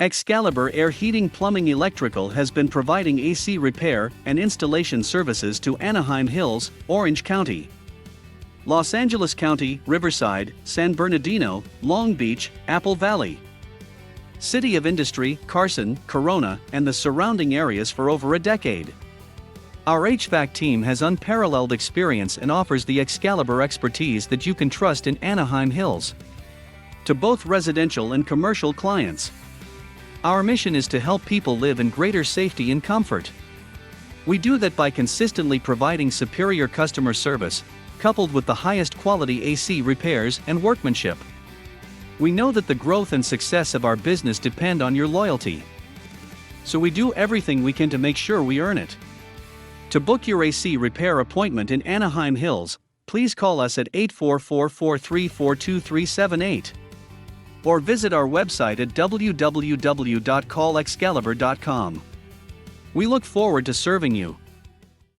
Excalibur Air Heating Plumbing Electrical has been providing AC repair and installation services to Anaheim Hills, Orange County, Los Angeles County, Riverside, San Bernardino, Long Beach, Apple Valley, City of Industry, Carson, Corona, and the surrounding areas for over a decade. Our HVAC team has unparalleled experience and offers the Excalibur expertise that you can trust in Anaheim Hills, to both residential and commercial clients. Our mission is to help people live in greater safety and comfort. We do that by consistently providing superior customer service, coupled with the highest quality AC repairs and workmanship. We know that the growth and success of our business depend on your loyalty, so we do everything we can to make sure we earn it. To book your AC repair appointment in Anaheim Hills, please call us at 844-434-2378. Or visit our website at www.callexcalibur.com. We look forward to serving you.